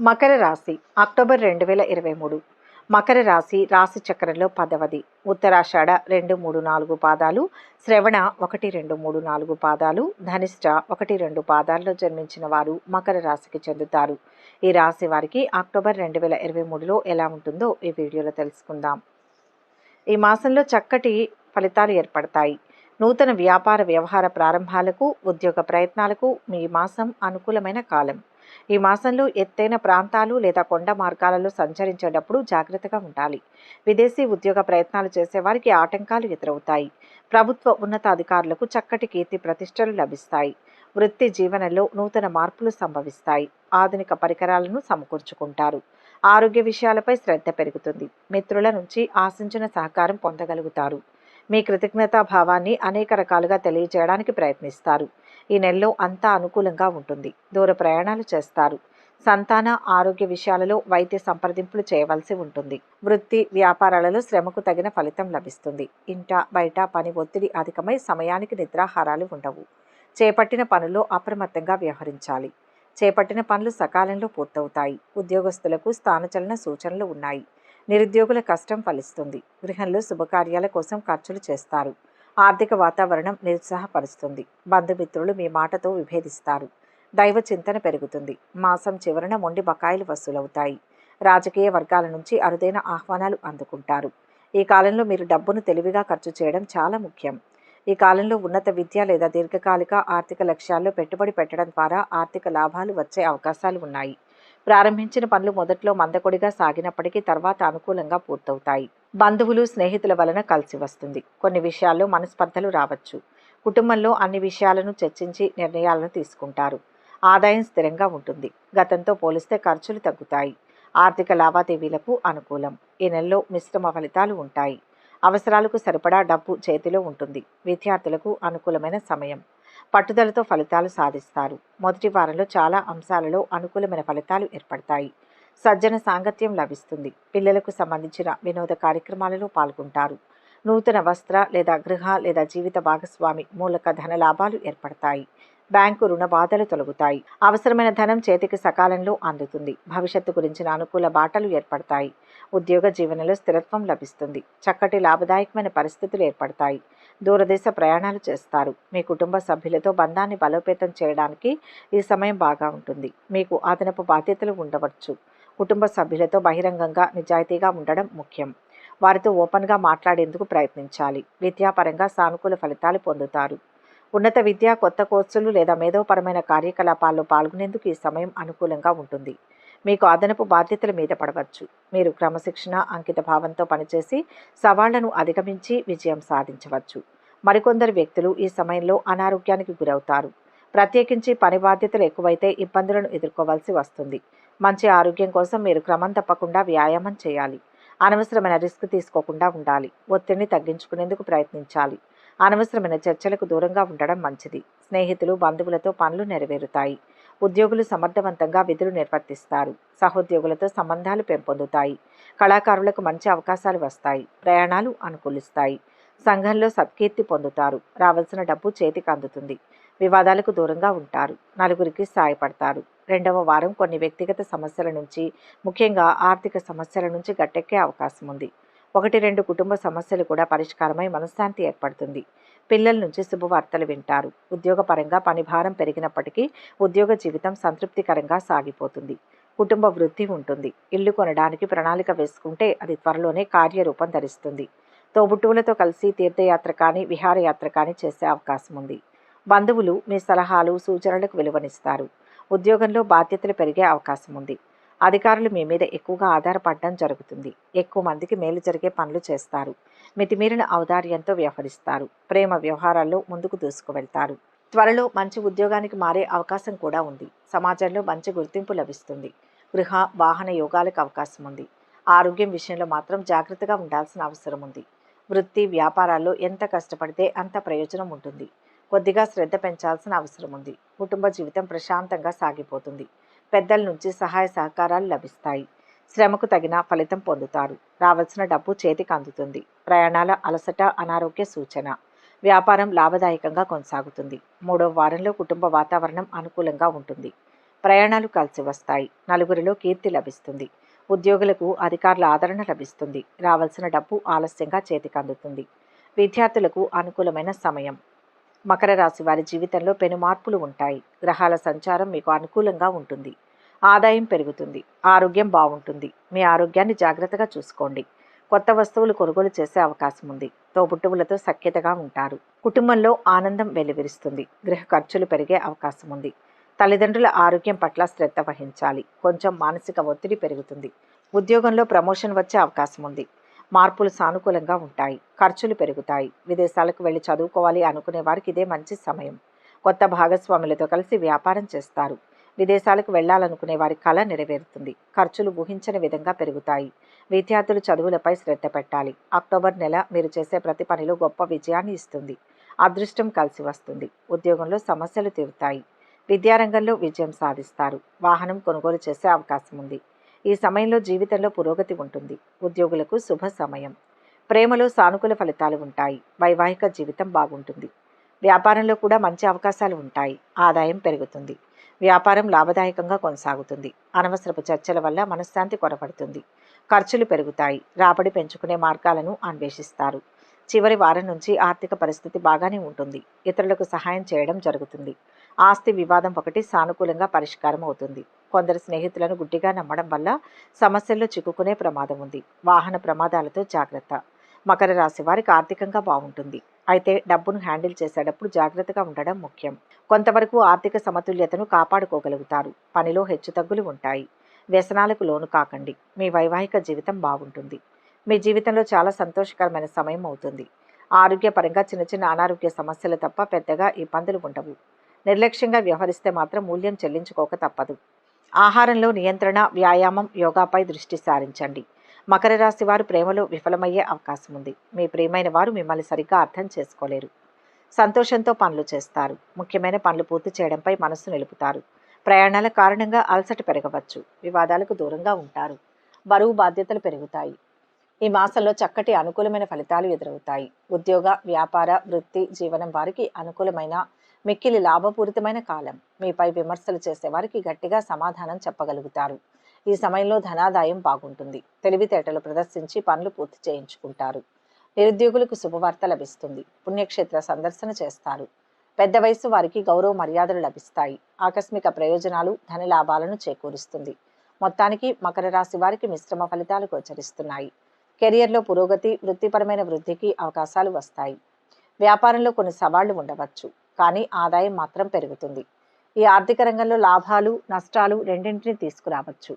మకర రాశి అక్టోబర్ 2023. మకర రాశి రాశి చక్రంలో 10వది. ఉత్తరాషాఢ 2, 3, 4 పాదాలు, శ్రవణ 1, 2, 3, 4 పాదాలు, ధనిష్ట 1, 2 పాదాల్లో జన్మించిన వారు మకర రాశికి చెందుతారు. ఈ రాశి వారికి అక్టోబర్ 2023లో ఎలా ఉంటుందో ఈ వీడియోలో తెలుసుకుందాం. ఈ మాసంలో చక్కటి ఫలితాలు ఏర్పడతాయి. నూతన వ్యాపార వ్యవహార ప్రారంభాలకు, ఉద్యోగ ప్రయత్నాలకు మీ మాసం అనుకూలమైన కాలం. ఈ మాసంలో ఎత్తైన ప్రాంతాలు లేదా కొండ మార్గాలలో సంచరించేటప్పుడు జాగ్రత్తగా ఉండాలి. విదేశీ ఉద్యోగ ప్రయత్నాలు చేసేవారికి ఆటంకాలు ఎదురవుతాయి. ప్రభుత్వ ఉన్నతాధికారులకు చక్కటి కీర్తి ప్రతిష్టలు లభిస్తాయి. వృత్తి జీవనంలో నూతన మార్పులు సంభవిస్తాయి. ఆధునిక పరికరాలను సమకూర్చుకుంటారు. ఆరోగ్య విషయాలపై శ్రద్ధ పెరుగుతుంది. మిత్రుల నుంచి ఆశించిన సహకారం పొందగలుగుతారు. మీ కృతజ్ఞతా భావాన్ని అనేక రకాలుగా తెలియజేయడానికి ప్రయత్నిస్తారు. ఈ నెలలో అంతా అనుకూలంగా ఉంటుంది. దూర ప్రయాణాలు చేస్తారు. సంతాన ఆరోగ్య విషయాలలో వైద్య సంప్రదింపులు చేయవలసి ఉంటుంది. వృత్తి వ్యాపారాలలో శ్రమకు తగిన ఫలితం లభిస్తుంది. ఇంట బయట పని ఒత్తిడి అధికమై సమయానికి నిద్రాహారాలు ఉండవు. చేపట్టిన పనుల్లో అప్రమత్తంగా వ్యవహరించాలి. చేపట్టిన పనులు సకాలంలో పూర్తవుతాయి. ఉద్యోగస్తులకు స్థానచలన సూచనలు ఉన్నాయి. నిరుద్యోగుల కష్టం ఫలిస్తుంది. గృహంలో శుభకార్యాల కోసం ఖర్చులు చేస్తారు. ఆర్థిక వాతావరణం నిరుత్సాహపరుస్తుంది. బంధుమిత్రులు మీ మాటతో విభేదిస్తారు. దైవ చింతన పెరుగుతుంది. మాసం చివరన మొండి బకాయిలు వసూలవుతాయి. రాజకీయ వర్గాల నుంచి అరుదైన ఆహ్వానాలు అందుకుంటారు. ఈ కాలంలో మీరు డబ్బును తెలివిగా ఖర్చు చేయడం చాలా ముఖ్యం. ఈ కాలంలో ఉన్నత విద్య లేదా దీర్ఘకాలిక ఆర్థిక లక్ష్యాల్లో పెట్టుబడి పెట్టడం ద్వారా ఆర్థిక లాభాలు వచ్చే అవకాశాలు ఉన్నాయి. ప్రారంభించిన పనులు మొదట్లో మందకొడిగా సాగినప్పటికీ తర్వాత అనుకూలంగా పూర్తవుతాయి. బంధువులు స్నేహితుల వలన కలిసి వస్తుంది. కొన్ని విషయాల్లో మనస్పర్ధలు రావచ్చు. కుటుంబంలో అన్ని విషయాలను చర్చించి నిర్ణయాలను తీసుకుంటారు. ఆదాయం స్థిరంగా ఉంటుంది. గతంతో పోలిస్తే ఖర్చులు తగ్గుతాయి. ఆర్థిక లావాదేవీలకు అనుకూలం. ఈ నెలలో మిశ్రమ ఫలితాలు ఉంటాయి. అవసరాలకు సరిపడా డబ్బు చేతిలో ఉంటుంది. విద్యార్థులకు అనుకూలమైన సమయం. పట్టుదలతో ఫలితాలు సాధిస్తారు. మొదటి వారంలో చాలా అంశాలలో అనుకూలమైన ఫలితాలు ఏర్పడతాయి. సజ్జన సాంగత్యం లభిస్తుంది. పిల్లలకు సంబంధించిన వినోద కార్యక్రమాలలో పాల్గొంటారు. నూతన వస్త్ర లేదా గృహ లేదా జీవిత భాగస్వామి మూలక ధన లాభాలు ఏర్పడతాయి. బ్యాంకు రుణ బాధలు తొలగుతాయి. అవసరమైన ధనం చేతికి సకాలంలో అందుతుంది. భవిష్యత్తు గురించిన అనుకూల బాటలు ఏర్పడతాయి. ఉద్యోగ జీవనంలో స్థిరత్వం లభిస్తుంది. చక్కటి లాభదాయకమైన పరిస్థితులు ఏర్పడతాయి. దూరదేశ ప్రయాణాలు చేస్తారు. మీ కుటుంబ సభ్యులతో బంధాన్ని బలోపేతం చేయడానికి ఈ సమయం బాగా ఉంటుంది. మీకు అదనపు బాధ్యతలు ఉండవచ్చు. కుటుంబ సభ్యులతో బహిరంగంగా నిజాయితీగా ఉండడం ముఖ్యం. వారితో ఓపెన్గా మాట్లాడేందుకు ప్రయత్నించాలి. విద్యాపరంగా సానుకూల ఫలితాలు పొందుతారు. ఉన్నత విద్య, కొత్త కోర్సులు లేదా మేధోపరమైన కార్యకలాపాల్లో పాల్గొనేందుకు ఈ సమయం అనుకూలంగా ఉంటుంది. మీకు అదనపు బాధ్యతల మీద పడవచ్చు. మీరు క్రమశిక్షణ, అంకిత భావంతో పనిచేసి సవాళ్లను అధిగమించి విజయం సాధించవచ్చు. మరికొందరు వ్యక్తులు ఈ సమయంలో అనారోగ్యానికి గురవుతారు. ప్రత్యేకించి పని బాధ్యతలు ఎక్కువైతే ఇబ్బందులను ఎదుర్కోవాల్సి వస్తుంది. మంచి ఆరోగ్యం కోసం మీరు క్రమం తప్పకుండా వ్యాయామం చేయాలి. అనవసరమైన రిస్క్ తీసుకోకుండా ఉండాలి. ఒత్తిడిని తగ్గించుకునేందుకు ప్రయత్నించాలి. అనవసరమైన చర్చలకు దూరంగా ఉండడం మంచిది. స్నేహితులు, బంధువులతో పనులు నెరవేరుతాయి. ఉద్యోగులు సమర్థవంతంగా విధులు నిర్వర్తిస్తారు. సహోద్యోగులతో సంబంధాలు పెంపొందుతాయి. కళాకారులకు మంచి అవకాశాలు వస్తాయి. ప్రయాణాలు అనుకూలిస్తాయి. సంఘంలో సత్కీర్తి పొందుతారు. రావాల్సిన డబ్బు చేతికి అందుతుంది. వివాదాలకు దూరంగా ఉంటారు. నలుగురికి సాయపడతారు. రెండవ వారం కొన్ని వ్యక్తిగత సమస్యల నుంచి, ముఖ్యంగా ఆర్థిక సమస్యల నుంచి గట్టెక్కే అవకాశం ఉంది. 1-2 కుటుంబ సమస్యలు కూడా పరిష్కారమై మనశ్శాంతి ఏర్పడుతుంది. పిల్లల నుంచి శుభవార్తలు వింటారు. ఉద్యోగపరంగా పని భారం పెరిగినప్పటికీ ఉద్యోగ జీవితం సంతృప్తికరంగా సాగిపోతుంది. కుటుంబ వృద్ధి ఉంటుంది. ఇల్లు కొనడానికి ప్రణాళిక వేసుకుంటే అది త్వరలోనే కార్యరూపం ధరిస్తుంది. తోబుట్టువులతో కలిసి తీర్థయాత్ర కానీ విహారయాత్ర కానీ చేసే అవకాశం ఉంది. బంధువులు మీ సలహాలు, సూచనలకు విలువనిస్తారు. ఉద్యోగంలో బాధ్యతలు పెరిగే అవకాశం ఉంది. అధికారులు మీ మీద ఎక్కువగా ఆధారపడడం జరుగుతుంది. ఎక్కువ మందికి మేలు జరిగే పనులు చేస్తారు. మితిమీరిన ఔదార్యంతో వ్యవహరిస్తారు. ప్రేమ వ్యవహారాల్లో ముందుకు దూసుకువెళ్తారు. త్వరలో మంచి ఉద్యోగానికి మారే అవకాశం కూడా ఉంది. సమాజంలో మంచి గుర్తింపు లభిస్తుంది. గృహ వాహన యోగాలకు అవకాశం ఉంది. ఆరోగ్యం విషయంలో మాత్రం జాగ్రత్తగా ఉండాల్సిన అవసరం ఉంది. వృత్తి వ్యాపారాల్లో ఎంత కష్టపడితే అంత ప్రయోజనం ఉంటుంది. కొద్దిగా శ్రద్ధ పెంచాల్సిన అవసరం ఉంది. కుటుంబ జీవితం ప్రశాంతంగా సాగిపోతుంది. పెద్దల నుంచి సహాయ సహకారాలు లభిస్తాయి. శ్రమకు తగిన ఫలితం పొందుతారు. రావాల్సిన డబ్బు చేతికి అందుతుంది. ప్రయాణాల అలసట అనారోగ్య సూచన. వ్యాపారం లాభదాయకంగా కొనసాగుతుంది. 3వ వారంలో కుటుంబ వాతావరణం అనుకూలంగా ఉంటుంది. ప్రయాణాలు కలిసి వస్తాయి. నలుగురిలో కీర్తి లభిస్తుంది. ఉద్యోగులకు అధికారుల ఆదరణ లభిస్తుంది. రావాల్సిన డబ్బు ఆలస్యంగా చేతికి అందుతుంది. విద్యార్థులకు అనుకూలమైన సమయం. మకర రాశి వారి జీవితంలో పెను మార్పులు ఉంటాయి. గ్రహాల సంచారం మీకు అనుకూలంగా ఉంటుంది. ఆదాయం పెరుగుతుంది. ఆరోగ్యం బాగుంటుంది. మీ ఆరోగ్యాన్ని జాగ్రత్తగా చూసుకోండి. కొత్త వస్తువులు కొనుగోలు చేసే అవకాశం ఉంది. తోబుట్టువులతో సఖ్యతగా ఉంటారు. కుటుంబంలో ఆనందం వెల్లివిరుస్తుంది. గృహ ఖర్చులు పెరిగే అవకాశం ఉంది. తల్లిదండ్రుల ఆరోగ్యం పట్ల శ్రద్ధ వహించాలి. కొంచెం మానసిక ఒత్తిడి పెరుగుతుంది. ఉద్యోగంలో ప్రమోషన్ వచ్చే అవకాశం ఉంది. మార్పులు సానుకూలంగా ఉంటాయి. ఖర్చులు పెరుగుతాయి. విదేశాలకు వెళ్ళి చదువుకోవాలి అనుకునే వారికి ఇదే మంచి సమయం. కొత్త భాగస్వాములతో కలిసి వ్యాపారం చేస్తారు. విదేశాలకు వెళ్లాలనుకునే వారి కళ నెరవేరుతుంది. ఖర్చులు ఊహించని విధంగా పెరుగుతాయి. విద్యార్థులు చదువులపై శ్రద్ధ పెట్టాలి. అక్టోబర్ నెల మీరు చేసే ప్రతి పనిలో గొప్ప విజయాన్ని ఇస్తుంది. అదృష్టం కలిసి వస్తుంది. ఉద్యోగంలో సమస్యలు తీరుతాయి. విద్యారంగంలో విజయం సాధిస్తారు. వాహనం కొనుగోలు చేసే అవకాశం ఉంది. ఈ సమయంలో జీవితంలో పురోగతి ఉంటుంది. ఉద్యోగులకు శుభ సమయం. ప్రేమలో సానుకూల ఫలితాలు ఉంటాయి. వైవాహిక జీవితం బాగుంటుంది. వ్యాపారంలో కూడా మంచి అవకాశాలు ఉంటాయి. ఆదాయం పెరుగుతుంది. వ్యాపారం లాభదాయకంగా కొనసాగుతుంది. అనవసరపు చర్చల వల్ల మనశ్శాంతి కొరపడుతుంది. ఖర్చులు పెరుగుతాయి. రాబడి పెంచుకునే మార్గాలను అన్వేషిస్తారు. చివరి వారం నుంచి ఆర్థిక పరిస్థితి బాగానే ఉంటుంది. ఇతరులకు సహాయం చేయడం జరుగుతుంది. ఆస్తి వివాదం ఒకటి సానుకూలంగా పరిష్కారం అవుతుంది. కొందరు స్నేహితులను గుడ్డిగా నమ్మడం వల్ల సమస్యల్లో చిక్కుకునే ప్రమాదం ఉంది. వాహన ప్రమాదాలతో జాగ్రత్త. మకర రాశి వారికి ఆర్థికంగా బాగుంటుంది. అయితే డబ్బును హ్యాండిల్ చేసేటప్పుడు జాగ్రత్తగా ఉండడం ముఖ్యం. కొంతవరకు ఆర్థిక సమతుల్యతను కాపాడుకోగలుగుతారు. పనిలో హెచ్చుతగ్గులు ఉంటాయి. వ్యసనాలకు లోను కాకండి. మీ వైవాహిక జీవితం బాగుంటుంది. మీ జీవితంలో చాలా సంతోషకరమైన సమయం అవుతుంది. ఆరోగ్యపరంగా చిన్న చిన్న అనారోగ్య సమస్యలు తప్ప పెద్దగా ఇబ్బందులు ఉండవు. నిర్లక్ష్యంగా వ్యవహరిస్తే మాత్రం మూల్యం చెల్లించుకోక తప్పదు. ఆహారంలో నియంత్రణ, వ్యాయామం, యోగాపై దృష్టి సారించండి. మకర రాశి వారు ప్రేమలో విఫలమయ్యే అవకాశం ఉంది. మీ ప్రియమైన వారు మిమ్మల్ని సరిగ్గా అర్థం చేసుకోలేరు. సంతోషంతో పనులు చేస్తారు. ముఖ్యమైన పనులు పూర్తి చేయడంపై మనస్సు నిలుపుతారు. ప్రయాణాల కారణంగా అలసట పెరగవచ్చు. వివాదాలకు దూరంగా ఉంటారు. బరువు బాధ్యతలు పెరుగుతాయి. ఈ మాసంలో చక్కటి అనుకూలమైన ఫలితాలు ఎదురవుతాయి. ఉద్యోగ, వ్యాపార, వృత్తి, జీవనం వారికి అనుకూలమైన మిక్కిలి లాభపూరితమైన కాలం. మీపై విమర్శలు చేసేవారికి గట్టిగా సమాధానం చెప్పగలుగుతారు. ఈ సమయంలో ధనాదాయం బాగుంటుంది. తెలివితేటలు ప్రదర్శించి పనులు పూర్తి చేయించుకుంటారు. నిరుద్యోగులకు శుభవార్త లభిస్తుంది. పుణ్యక్షేత్ర సందర్శన చేస్తారు. పెద్ద వయసు వారికి గౌరవ మర్యాదలు లభిస్తాయి. ఆకస్మిక ప్రయోజనాలు ధన లాభాలను చేకూరుస్తుంది. మొత్తానికి మకర రాశి వారికి మిశ్రమ ఫలితాలు గోచరిస్తున్నాయి. కెరియర్లో పురోగతి, వృత్తిపరమైన వృద్ధికి అవకాశాలు వస్తాయి. వ్యాపారంలో కొన్ని సవాళ్లు ఉండవచ్చు, కానీ ఆదాయం మాత్రం పెరుగుతుంది. ఈ ఆర్థిక రంగంలో లాభాలు, నష్టాలు రెండింటినీ తీసుకురావచ్చు.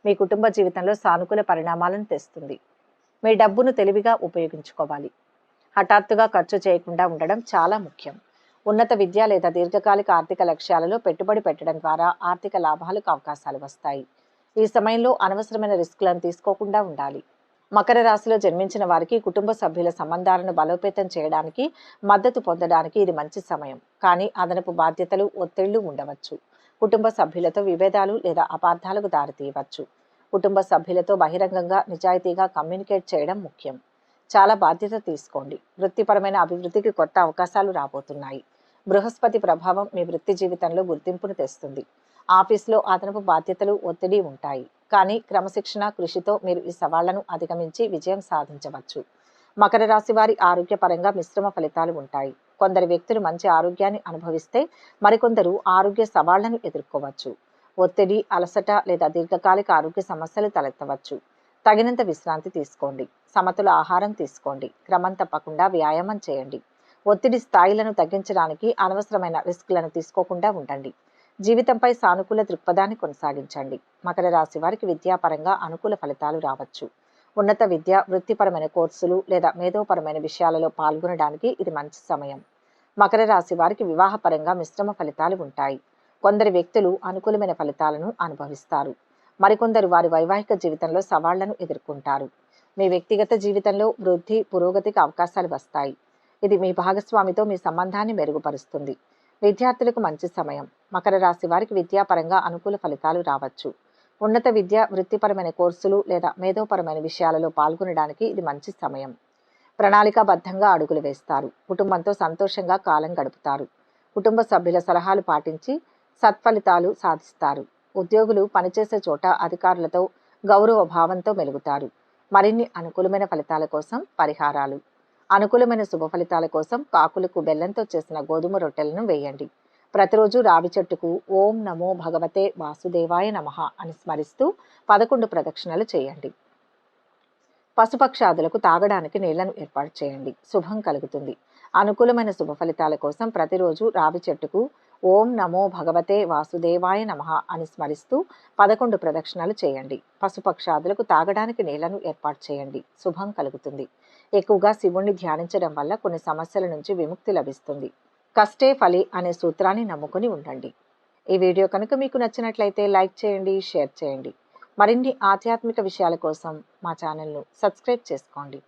మీ కుటుంబ జీవితంలో సానుకూల పరిణామాలను తెస్తుంది. మీ డబ్బును తెలివిగా ఉపయోగించుకోవాలి. హఠాత్తుగా ఖర్చు చేయకుండా ఉండడం చాలా ముఖ్యం. ఉన్నత విద్య లేదా దీర్ఘకాలిక ఆర్థిక లక్ష్యాలలో పెట్టుబడి పెట్టడం ద్వారా ఆర్థిక లాభాలకు అవకాశాలు వస్తాయి. ఈ సమయంలో అనవసరమైన రిస్కులను తీసుకోకుండా ఉండాలి. మకర రాశిలో జన్మించిన వారికి కుటుంబ సభ్యుల సంబంధాలను బలోపేతం చేయడానికి, మద్దతు పొందడానికి ఇది మంచి సమయం. కానీ అదనపు బాధ్యతలు, ఒత్తిళ్లు ఉండవచ్చు. కుటుంబ సభ్యులతో విభేదాలు లేదా అపార్థాలకు దారితీయవచ్చు. కుటుంబ సభ్యులతో బహిరంగంగా, నిజాయితీగా కమ్యూనికేట్ చేయడం ముఖ్యం. చాలా బాధ్యత తీసుకోండి. వృత్తిపరమైన అభివృద్ధికి కొత్త అవకాశాలు రాబోతున్నాయి. బృహస్పతి ప్రభావం మీ వృత్తి జీవితంలో గుర్తింపును తెస్తుంది. ఆఫీసులో అదనపు బాధ్యతలు, ఒత్తిడి ఉంటాయి. కానీ క్రమశిక్షణ, కృషితో మీరు ఈ సవాళ్లను అధిగమించి విజయం సాధించవచ్చు. మకర రాశి వారి ఆరోగ్యపరంగా మిశ్రమ ఫలితాలు ఉంటాయి. కొందరు వ్యక్తులు మంచి ఆరోగ్యాన్ని అనుభవిస్తే మరికొందరు ఆరోగ్య సవాళ్లను ఎదుర్కోవచ్చు. ఒత్తిడి, అలసట లేదా దీర్ఘకాలిక ఆరోగ్య సమస్యలు తలెత్తవచ్చు. తగినంత విశ్రాంతి తీసుకోండి. సమతుల ఆహారం తీసుకోండి. క్రమం తప్పకుండా వ్యాయామం చేయండి. ఒత్తిడి స్థాయిలను తగ్గించడానికి అనవసరమైన రిస్క్లను తీసుకోకుండా ఉండండి. జీవితంపై సానుకూల దృక్పథాన్ని కొనసాగించండి. మకర రాశి వారికి విద్యాపరంగా అనుకూల ఫలితాలు రావచ్చు. ఉన్నత విద్య, వృత్తిపరమైన కోర్సులు లేదా మేధోపరమైన విషయాలలో పాల్గొనడానికి ఇది మంచి సమయం. మకర రాశి వారికి వివాహపరంగా మిశ్రమ ఫలితాలు ఉంటాయి. కొందరు వ్యక్తులు అనుకూలమైన ఫలితాలను అనుభవిస్తారు. మరికొందరు వారి వైవాహిక జీవితంలో సవాళ్లను ఎదుర్కొంటారు. మీ వ్యక్తిగత జీవితంలో వృద్ధి, పురోగతికి అవకాశాలు వస్తాయి. ఇది మీ భాగస్వామితో మీ సంబంధాన్ని మెరుగుపరుస్తుంది. విద్యార్థులకు మంచి సమయం. మకర రాశి వారికి విద్యాపరంగా అనుకూల ఫలితాలు రావచ్చు. ఉన్నత విద్య, వృత్తిపరమైన కోర్సులు లేదా మేధోపరమైన విషయాలలో పాల్గొనడానికి ఇది మంచి సమయం. ప్రణాళికాబద్ధంగా అడుగులు వేస్తారు. కుటుంబంతో సంతోషంగా కాలం గడుపుతారు. కుటుంబ సభ్యుల సలహాలు పాటించి సత్ఫలితాలు సాధిస్తారు. ఉద్యోగులు పనిచేసే చోట అధికారులతో గౌరవ భావంతో మెలుగుతారు. మరిన్ని అనుకూలమైన ఫలితాల కోసం పరిహారాలు. అనుకూలమైన శుభ ఫలితాల కోసం కాకులకు బెల్లంతో చేసిన గోధుమ రొట్టెలను వేయండి. ప్రతిరోజు రావి చెట్టుకు ఓం నమో భగవతే వాసుదేవాయ నమః అని స్మరిస్తూ 11 ప్రదక్షిణలు చేయండి. పశుపక్షాదులకు తాగడానికి నీళ్లను ఏర్పాటు చేయండి. శుభం కలుగుతుంది. అనుకూలమైన శుభ ఫలితాల కోసం ప్రతిరోజు రావి చెట్టుకు ఓం నమో భగవతే వాసుదేవాయ నమః అని స్మరిస్తూ 11 ప్రదక్షిణలు చేయండి. పశుపక్షాదులకు తాగడానికి నీళ్లను ఏర్పాటు చేయండి. శుభం కలుగుతుంది. ఎక్కువగా శివుణ్ణి ధ్యానించడం వల్ల కొన్ని సమస్యల నుంచి విముక్తి లభిస్తుంది. కష్టే ఫలి అనే సూత్రాన్ని నమ్ముకుని ఉండండి. ఈ వీడియో కనుక మీకు నచ్చినట్లయితే లైక్ చేయండి, షేర్ చేయండి. మరిన్ని ఆధ్యాత్మిక విషయాల కోసం మా ఛానల్ను సబ్స్క్రైబ్ చేసుకోండి.